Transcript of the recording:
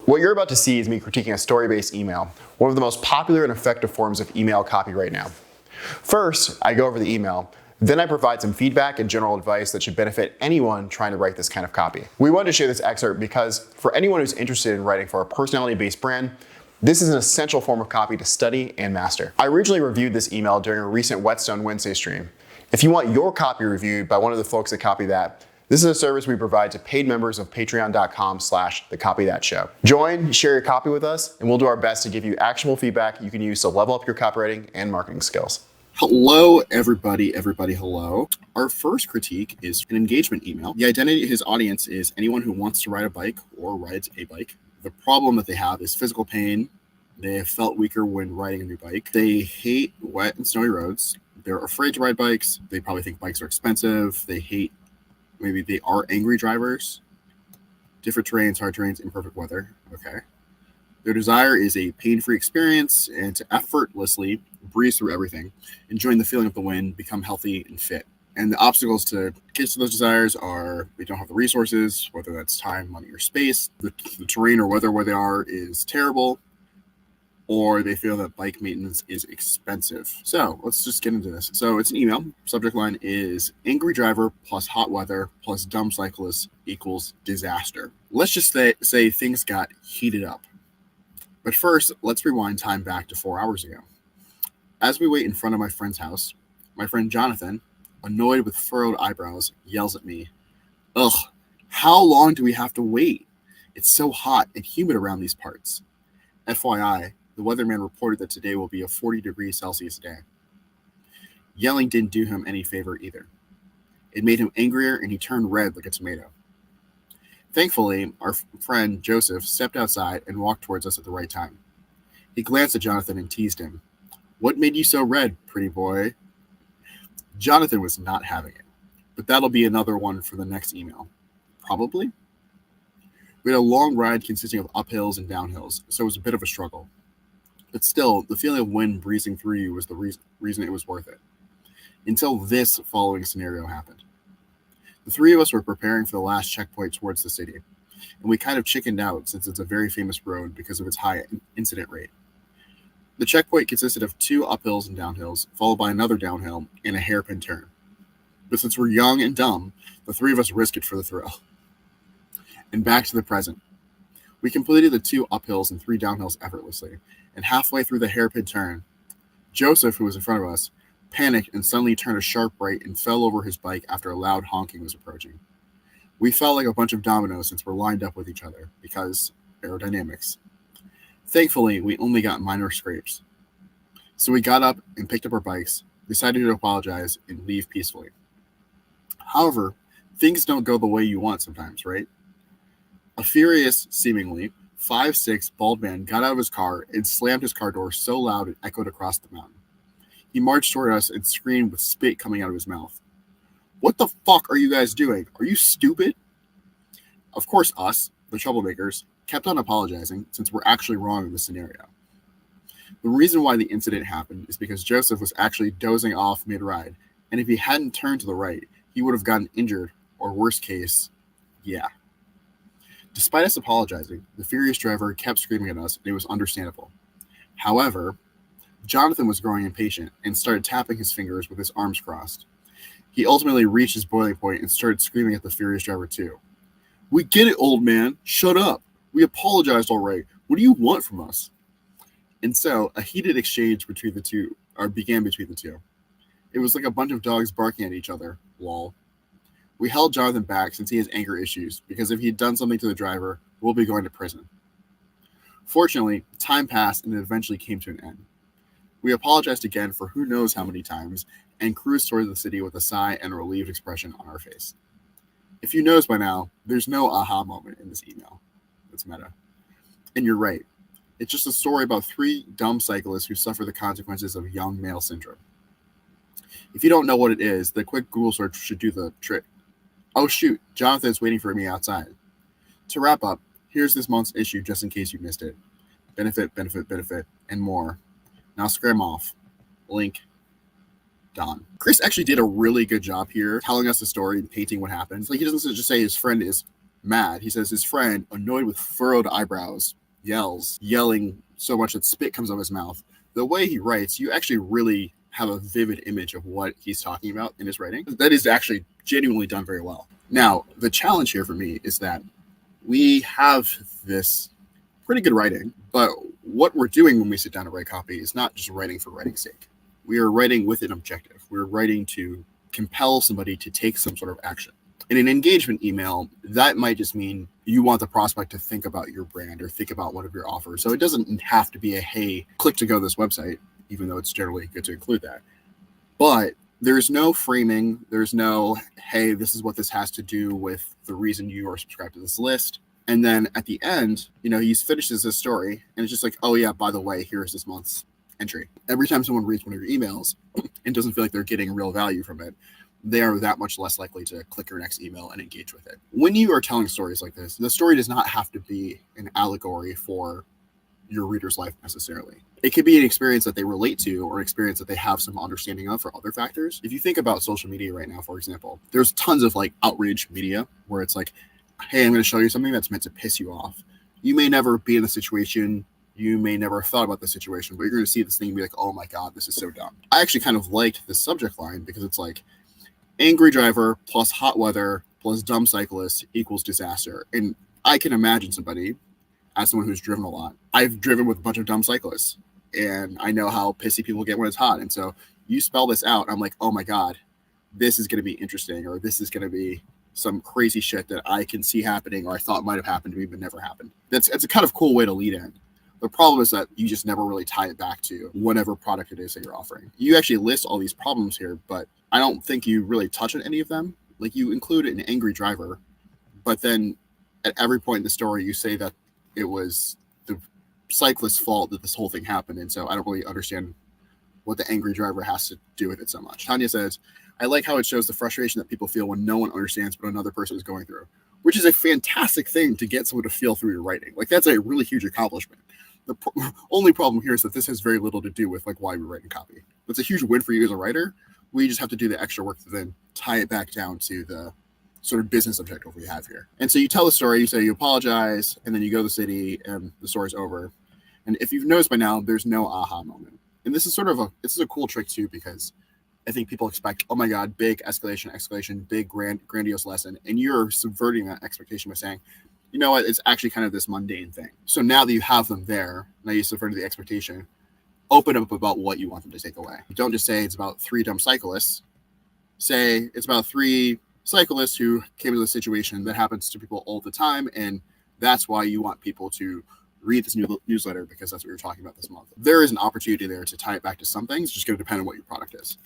What you're about to see is me critiquing a story-based email, one of the most popular and effective forms of email copy right now. First, I go over the email, then I provide some feedback and general advice that should benefit anyone trying to write this kind of copy. We wanted to share this excerpt because for anyone who's interested in writing for a personality-based brand, this is an essential form of copy to study and master. I originally reviewed this email during a recent Whetstone Wednesday stream. If you want your copy reviewed by one of the folks that copy that, this is a service we provide to paid members of patreon.com/thecopythatshow. Join, share your copy with us, and we'll do our best to give you actionable feedback you can use to level up your copywriting and marketing skills. Hello, everybody, hello. Our first critique is an engagement email. The identity of his audience is anyone who wants to ride a bike or rides a bike. The problem that they have is physical pain. They have felt weaker when riding a new bike. They hate wet and snowy roads. They're afraid to ride bikes. They probably think bikes are expensive. Maybe they are angry drivers. Different terrains, hard terrains, imperfect weather. Okay. Their desire is a pain-free experience and to effortlessly breeze through everything, enjoying the feeling of the wind, become healthy and fit. And the obstacles to get to those desires are they don't have the resources, whether that's time, money, or space. The terrain or weather where they are is terrible, or they feel that bike maintenance is expensive. So let's just get into this. So it's an email. Subject line is angry driver plus hot weather plus dumb cyclist equals disaster. Let's just say things got heated up. But first, let's rewind time back to 4 hours ago. As we wait in front of my friend's house, my friend Jonathan, annoyed with furrowed eyebrows, yells at me, "Ugh, how long do we have to wait? It's so hot and humid around these parts." FYI, the weatherman reported that today will be a 40 degrees Celsius day. Yelling didn't do him any favor either. It made him angrier and he turned red like a tomato. Thankfully, our friend Joseph stepped outside and walked towards us at the right time. He glanced at Jonathan and teased him. "What made you so red, pretty boy?" Jonathan was not having it, but that'll be another one for the next email. Probably. We had a long ride consisting of uphills and downhills, so it was a bit of a struggle. But still, the feeling of wind breezing through you was the reason it was worth it. Until this following scenario happened. The three of us were preparing for the last checkpoint towards the city, and we kind of chickened out since it's a very famous road because of its high incident rate. The checkpoint consisted of 2 uphills and downhills, followed by another downhill and a hairpin turn. But since we're young and dumb, the three of us risked it for the thrill. And back to the present. We completed the 2 uphills and 3 downhills effortlessly, and halfway through the hairpin turn, Joseph, who was in front of us, panicked and suddenly turned a sharp right and fell over his bike after a loud honking was approaching. We felt like a bunch of dominoes since we're lined up with each other, because aerodynamics. Thankfully, we only got minor scrapes. So we got up and picked up our bikes, decided to apologize, and leave peacefully. However, things don't go the way you want sometimes, right? A furious, seemingly, 5'6" bald man got out of his car and slammed his car door so loud it echoed across the mountain. He marched toward us and screamed with spit coming out of his mouth. "What the fuck are you guys doing? Are you stupid?" Of course, us, the troublemakers, kept on apologizing since we're actually wrong in this scenario. The reason why the incident happened is because Joseph was actually dozing off mid-ride, and if he hadn't turned to the right, he would have gotten injured, or worst case, yeah. Despite us apologizing, the furious driver kept screaming at us, and it was understandable. However, Jonathan was growing impatient and started tapping his fingers with his arms crossed. He ultimately reached his boiling point and started screaming at the furious driver too. "We get it, old man. Shut up. We apologized all right. What do you want from us?" And so a heated exchange began between the two. It was like a bunch of dogs barking at each other. Lol. We held Jonathan back since he has anger issues, because if he had done something to the driver, we'll be going to prison. Fortunately, time passed and it eventually came to an end. We apologized again for who knows how many times and cruised towards the city with a sigh and a relieved expression on our face. If you notice by now, there's no aha moment in this email. It's meta. And you're right. It's just a story about 3 dumb cyclists who suffer the consequences of young male syndrome. If you don't know what it is, the quick Google search should do the trick. Oh shoot, Jonathan's waiting for me outside. To wrap up, here's this month's issue just in case you missed it. Benefit, and more. Now scram off. Link. Don. Chris actually did a really good job here telling us the story and painting what happens. Like, he doesn't just say his friend is mad. He says his friend, annoyed with furrowed eyebrows, yelling so much that spit comes out of his mouth. The way he writes, you actually really have a vivid image of what he's talking about in his writing. That is actually genuinely done very well. Now, the challenge here for me is that we have this pretty good writing, but what we're doing when we sit down to write copy is not just writing for writing's sake. We are writing with an objective. We're writing to compel somebody to take some sort of action. In an engagement email, that might just mean you want the prospect to think about your brand or think about one of your offers. So it doesn't have to be a, hey, click to go to this website, even though it's generally good to include that. But there's no framing. There's no, hey, this is what this has to do with the reason you are subscribed to this list. And then at the end, he finishes his story and it's just like, oh yeah, by the way, here's this month's entry. Every time someone reads one of your emails and doesn't feel like they're getting real value from it, they are that much less likely to click your next email and engage with it. When you are telling stories like this, the story does not have to be an allegory for your reader's life necessarily. It could be an experience that they relate to or an experience that they have some understanding of for other factors. If you think about social media right now, for example, there's tons of like outrage media where it's like, hey, I'm going to show you something that's meant to piss you off. You may never be in the situation. You may never have thought about the situation, but you're going to see this thing and be like, oh my God, this is so dumb. I actually kind of liked this subject line because it's like, angry driver plus hot weather plus dumb cyclist equals disaster. And I can imagine somebody, as someone who's driven a lot, I've driven with a bunch of dumb cyclists and I know how pissy people get when it's hot. And so you spell this out, I'm like, oh my God, this is going to be interesting, or this is going to be some crazy shit that I can see happening or I thought might have happened to me but never happened. It's a kind of cool way to lead in. The problem is that you just never really tie it back to whatever product it is that you're offering. You actually list all these problems here, but I don't think you really touch on any of them. Like you include an angry driver, but then at every point in the story, you say that it was the cyclist's fault that this whole thing happened. And so I don't really understand what the angry driver has to do with it so much. Tanya says, I like how it shows the frustration that people feel when no one understands what another person is going through, which is a fantastic thing to get someone to feel through your writing. Like that's a really huge accomplishment. The only problem here is that this has very little to do with like why we're writing copy. That's a huge win for you as a writer. We just have to do the extra work to then tie it back down to the sort of business objective we have here. And so you tell the story, you say you apologize, and then you go to the city and the story's over. And if you've noticed by now, there's no aha moment. And this is a cool trick too, because I think people expect, oh my God, big escalation, big grandiose lesson. And you're subverting that expectation by saying, you know what, it's actually kind of this mundane thing. So now that you have them there, now you subverted the expectation, open up about what you want them to take away. Don't just say it's about 3 dumb cyclists. Say it's about 3 cyclists who came into a situation that happens to people all the time, and that's why you want people to read this newsletter, because that's what you're talking about this month. There is an opportunity there to tie it back to some things. It's just going to depend on what your product is.